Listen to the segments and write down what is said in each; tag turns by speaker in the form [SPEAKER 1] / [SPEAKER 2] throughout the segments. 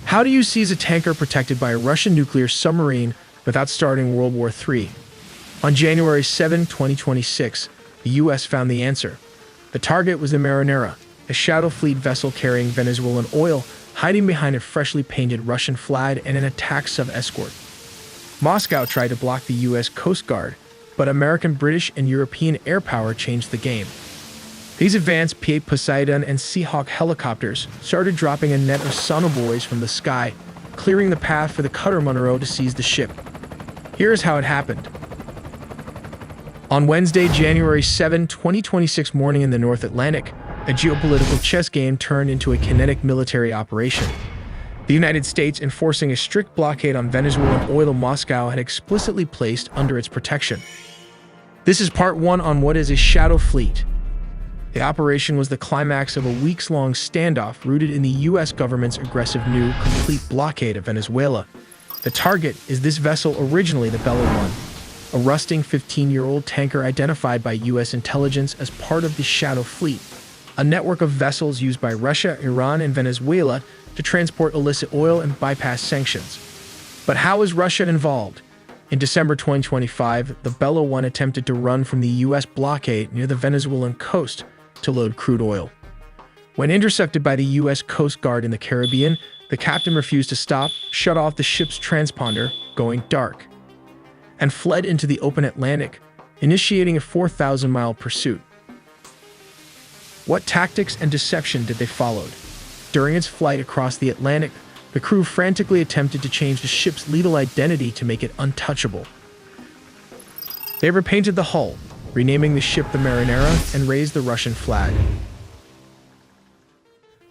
[SPEAKER 1] How do you seize a tanker protected by a Russian nuclear submarine without starting World War III? On January 7, 2026, the U.S. found the answer. The target was the Marinera, a shadow fleet vessel carrying Venezuelan oil, hiding behind a freshly painted Russian flag and an attack sub-escort. Moscow tried to block the U.S. Coast Guard, but American, British, and European air power changed the game. These advanced P-8 Poseidon and Seahawk helicopters started dropping a net of sonobuoys from the sky, clearing the path for the cutter Monroe to seize the ship. Here's how it happened. On Wednesday, January 7, 2026 morning in the North Atlantic, a geopolitical chess game turned into a kinetic military operation. The United States, enforcing a strict blockade on Venezuelan oil Moscow had explicitly placed under its protection. This is part one on what is a shadow fleet. The operation was the climax of a weeks-long standoff rooted in the U.S. government's aggressive new, complete blockade of Venezuela. The target is this vessel, originally the Bella 1, a rusting 15-year-old tanker identified by U.S. intelligence as part of the Shadow Fleet, a network of vessels used by Russia, Iran, and Venezuela to transport illicit oil and bypass sanctions. But how is Russia involved? In December 2025, the Bella 1 attempted to run from the U.S. blockade near the Venezuelan coast to load crude oil. When intercepted by the U.S. Coast Guard in the Caribbean, the captain refused to stop, shut off the ship's transponder, going dark, and fled into the open Atlantic, initiating a 4,000-mile pursuit. What tactics and deception did they follow? During its flight across the Atlantic, the crew frantically attempted to change the ship's lethal identity to make it untouchable. They repainted the hull, renaming the ship the Marinera, and raised the Russian flag.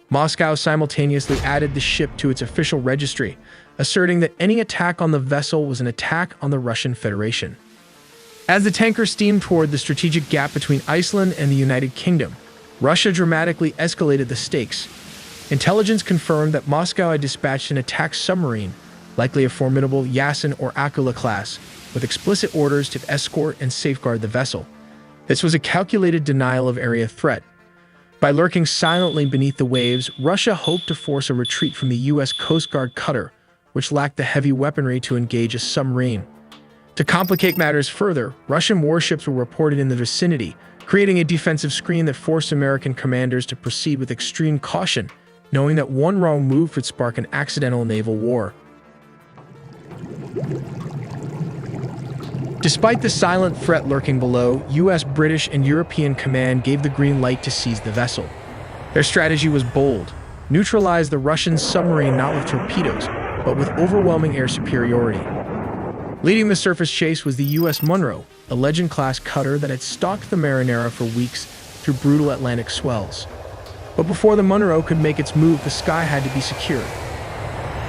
[SPEAKER 1] Moscow simultaneously added the ship to its official registry, asserting that any attack on the vessel was an attack on the Russian Federation. As the tanker steamed toward the strategic gap between Iceland and the United Kingdom, Russia dramatically escalated the stakes. Intelligence confirmed that Moscow had dispatched an attack submarine, likely a formidable Yasin or Akula class, with explicit orders to escort and safeguard the vessel. This was a calculated denial of area threat. By lurking silently beneath the waves, Russia hoped to force a retreat from the U.S. Coast Guard cutter, which lacked the heavy weaponry to engage a submarine. To complicate matters further, Russian warships were reported in the vicinity, creating a defensive screen that forced American commanders to proceed with extreme caution, knowing that one wrong move could spark an accidental naval war. Despite the silent threat lurking below, U.S., British, and European command gave the green light to seize the vessel. Their strategy was bold: neutralize the Russian submarine not with torpedoes, but with overwhelming air superiority. Leading the surface chase was the U.S. Monroe, a Legend-class cutter that had stalked the Marinera for weeks through brutal Atlantic swells. But before the Monroe could make its move, the sky had to be secured.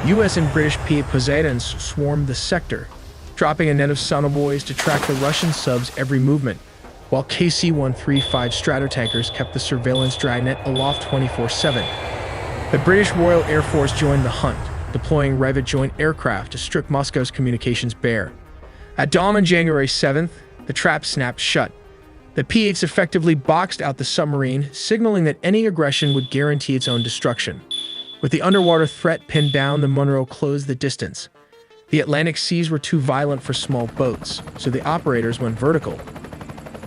[SPEAKER 1] U.S. and British P-8 Poseidons swarmed the sector, dropping a net of sonobuoys to track the Russian sub's every movement, while KC-135 Stratotankers kept the surveillance dragnet aloft 24/7. The British Royal Air Force joined the hunt, deploying Revit joint aircraft to strip Moscow's communications bare. At dawn on January 7th, the trap snapped shut. The P-8s effectively boxed out the submarine, signaling that any aggression would guarantee its own destruction. With the underwater threat pinned down, the Monroe closed the distance. The Atlantic seas were too violent for small boats, so the operators went vertical.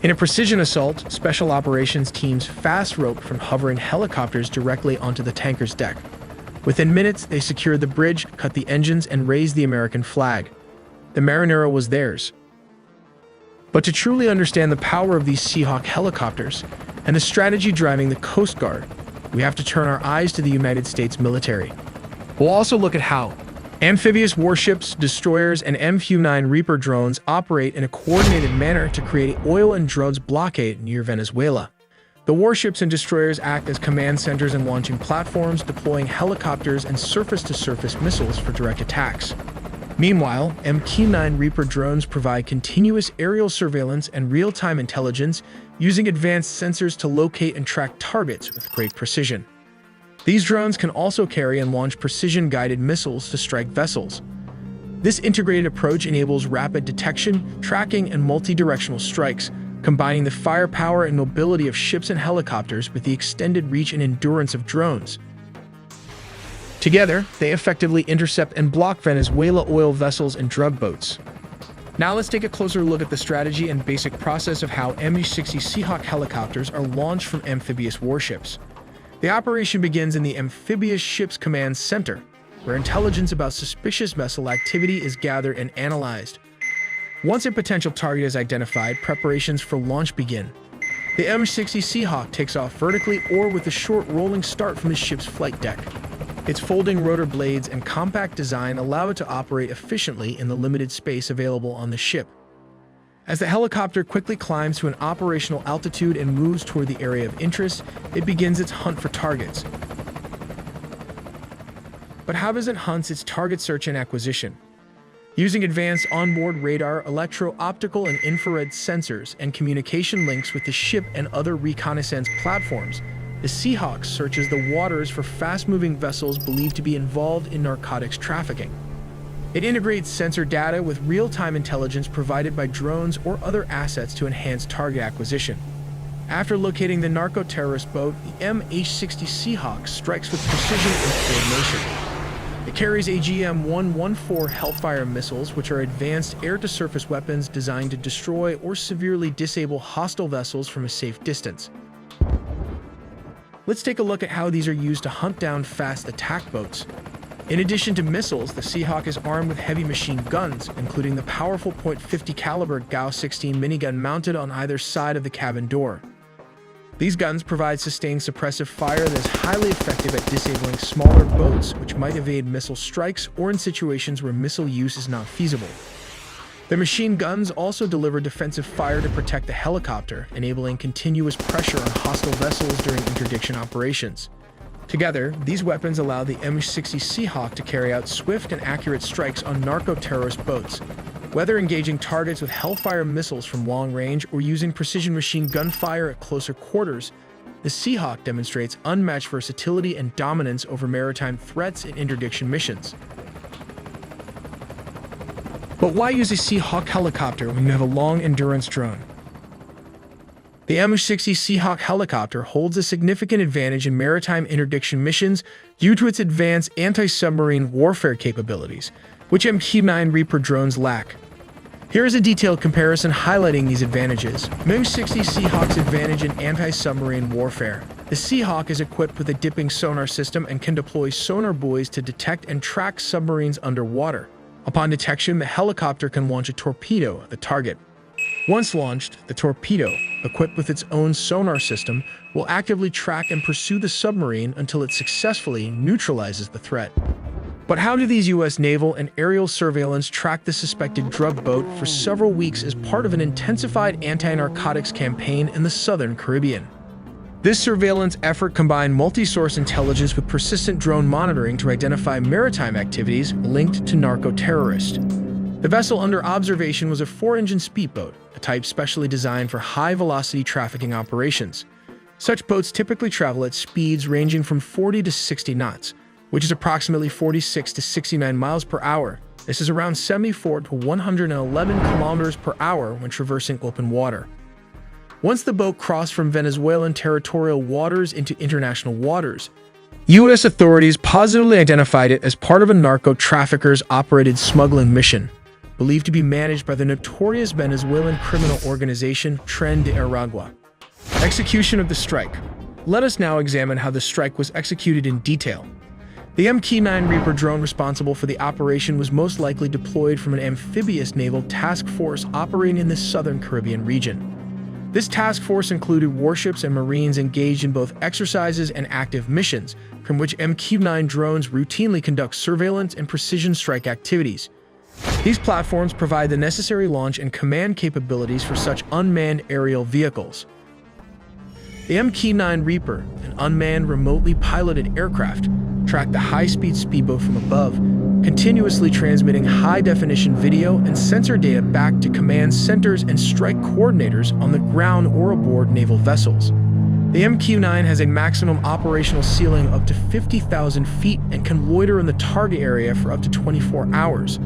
[SPEAKER 1] In a precision assault, special operations teams fast-roped from hovering helicopters directly onto the tanker's deck. Within minutes, they secured the bridge, cut the engines, and raised the American flag. The Marinera was theirs. But to truly understand the power of these Seahawk helicopters and the strategy driving the Coast Guard, we have to turn our eyes to the United States military. We'll also look at how amphibious warships, destroyers, and MQ-9 Reaper drones operate in a coordinated manner to create an oil and drugs blockade near Venezuela. The warships and destroyers act as command centers and launching platforms, deploying helicopters and surface-to-surface missiles for direct attacks. Meanwhile, MQ-9 Reaper drones provide continuous aerial surveillance and real-time intelligence, using advanced sensors to locate and track targets with great precision. These drones can also carry and launch precision-guided missiles to strike vessels. This integrated approach enables rapid detection, tracking, and multi-directional strikes, combining the firepower and mobility of ships and helicopters with the extended reach and endurance of drones. Together, they effectively intercept and block Venezuela oil vessels and drug boats. Now let's take a closer look at the strategy and basic process of how MH-60 Seahawk helicopters are launched from amphibious warships. The operation begins in the Amphibious Ships Command Center, where intelligence about suspicious vessel activity is gathered and analyzed. Once a potential target is identified, preparations for launch begin. The MH-60 Seahawk takes off vertically or with a short rolling start from the ship's flight deck. Its folding rotor blades and compact design allow it to operate efficiently in the limited space available on the ship. As the helicopter quickly climbs to an operational altitude and moves toward the area of interest, it begins its hunt for targets. But how does it hunt its target search and acquisition? Using advanced onboard radar, electro-optical and infrared sensors, and communication links with the ship and other reconnaissance platforms, the Seahawk searches the waters for fast-moving vessels believed to be involved in narcotics trafficking. It integrates sensor data with real-time intelligence provided by drones or other assets to enhance target acquisition. After locating the narco-terrorist boat, the MH-60 Seahawk strikes with precision and coordination. It carries AGM-114 Hellfire missiles, which are advanced air-to-surface weapons designed to destroy or severely disable hostile vessels from a safe distance. Let's take a look at how these are used to hunt down fast attack boats. In addition to missiles, the Seahawk is armed with heavy machine guns, including the powerful .50 caliber Gauss-16 minigun mounted on either side of the cabin door. These guns provide sustained suppressive fire that is highly effective at disabling smaller boats which might evade missile strikes or in situations where missile use is not feasible. The machine guns also deliver defensive fire to protect the helicopter, enabling continuous pressure on hostile vessels during interdiction operations. Together, these weapons allow the MH-60 Seahawk to carry out swift and accurate strikes on narco-terrorist boats. Whether engaging targets with Hellfire missiles from long range or using precision machine gun fire at closer quarters, the Seahawk demonstrates unmatched versatility and dominance over maritime threats and interdiction missions. But why use a Seahawk helicopter when you have a long-endurance drone? The MH-60 Seahawk helicopter holds a significant advantage in maritime interdiction missions due to its advanced anti-submarine warfare capabilities, which MQ-9 Reaper drones lack. Here is a detailed comparison highlighting these advantages. MH-60 Seahawk's advantage in anti-submarine warfare. The Seahawk is equipped with a dipping sonar system and can deploy sonar buoys to detect and track submarines underwater. Upon detection, the helicopter can launch a torpedo at the target. Once launched, the torpedo, equipped with its own sonar system, will actively track and pursue the submarine until it successfully neutralizes the threat. But how do these U.S. naval and aerial surveillance track the suspected drug boat for several weeks as part of an intensified anti-narcotics campaign in the southern Caribbean? This surveillance effort combined multi-source intelligence with persistent drone monitoring to identify maritime activities linked to narco-terrorists. The vessel under observation was a 4-engine speedboat, a type specially designed for high-velocity trafficking operations. Such boats typically travel at speeds ranging from 40 to 60 knots, which is approximately 46 to 69 miles per hour. This is around 74 to 111 kilometers per hour when traversing open water. Once the boat crossed from Venezuelan territorial waters into international waters, U.S. authorities positively identified it as part of a narco-trafficker's operated smuggling mission, believed to be managed by the notorious Venezuelan criminal organization Tren de Aragua. Execution of the strike. Let us now examine how the strike was executed in detail. The MQ-9 Reaper drone responsible for the operation was most likely deployed from an amphibious naval task force operating in the southern Caribbean region. This task force included warships and Marines engaged in both exercises and active missions, from which MQ-9 drones routinely conduct surveillance and precision strike activities. These platforms provide the necessary launch and command capabilities for such unmanned aerial vehicles. The MQ-9 Reaper, an unmanned remotely piloted aircraft, tracked the high-speed speedboat from above, continuously transmitting high-definition video and sensor data back to command centers and strike coordinators on the ground or aboard naval vessels. The MQ-9 has a maximum operational ceiling of up to 50,000 feet and can loiter in the target area for up to 24 hours,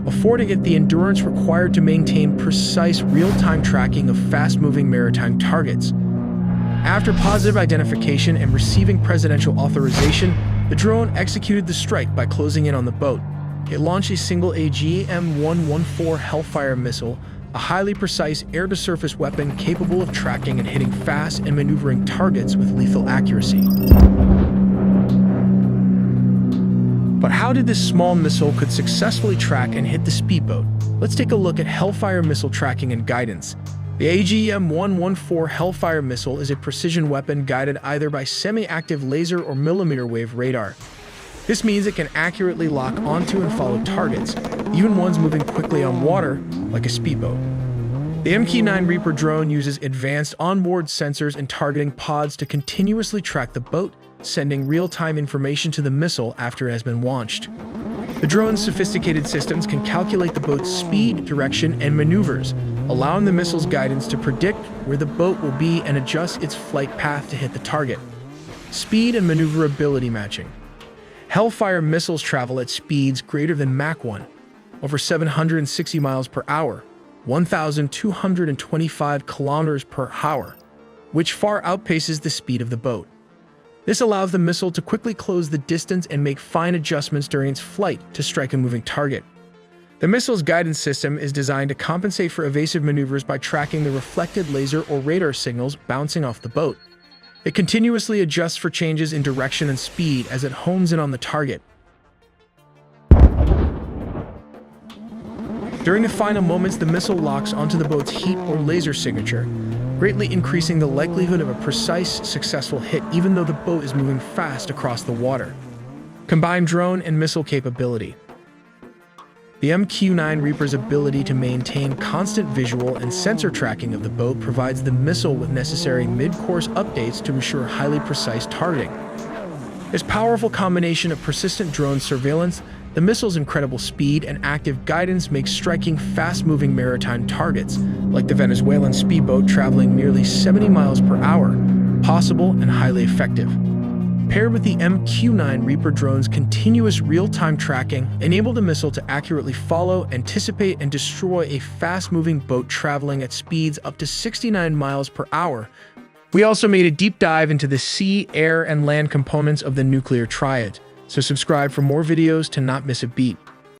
[SPEAKER 1] affording it the endurance required to maintain precise real-time tracking of fast-moving maritime targets. After positive identification and receiving presidential authorization, The drone executed the strike by closing in on the boat. It launched a single AGM-114 Hellfire missile, a highly precise air-to-surface weapon capable of tracking and hitting fast and maneuvering targets with lethal accuracy. But how did this small missile could successfully track and hit the speedboat? Let's take a look at Hellfire missile tracking and guidance. The AGM-114 Hellfire missile is a precision weapon guided either by semi-active laser or millimeter wave radar. This means it can accurately lock onto and follow targets, even ones moving quickly on water, like a speedboat. The MQ-9 Reaper drone uses advanced onboard sensors and targeting pods to continuously track the boat, sending real-time information to the missile after it has been launched. The drone's sophisticated systems can calculate the boat's speed, direction, and maneuvers, allowing the missile's guidance to predict where the boat will be and adjust its flight path to hit the target. Speed and maneuverability matching. Hellfire missiles travel at speeds greater than Mach 1, over 760 miles per hour, 1,225 kilometers per hour, which far outpaces the speed of the boat. This allows the missile to quickly close the distance and make fine adjustments during its flight to strike a moving target. The missile's guidance system is designed to compensate for evasive maneuvers by tracking the reflected laser or radar signals bouncing off the boat. It continuously adjusts for changes in direction and speed as it hones in on the target. During the final moments, the missile locks onto the boat's heat or laser signature, greatly increasing the likelihood of a precise, successful hit even though the boat is moving fast across the water. Combined drone and missile capability. The MQ-9 Reaper's ability to maintain constant visual and sensor tracking of the boat provides the missile with necessary mid-course updates to ensure highly precise targeting. This powerful combination of persistent drone surveillance, the missile's incredible speed, and active guidance makes striking fast-moving maritime targets, like the Venezuelan speedboat traveling nearly 70 miles per hour, possible and highly effective. Paired with the MQ-9 Reaper drone's continuous real-time tracking, enable the missile to accurately follow, anticipate, and destroy a fast-moving boat traveling at speeds up to 69 miles per hour. We also made a deep dive into the sea, air, and land components of the nuclear triad, so subscribe for more videos to not miss a beat.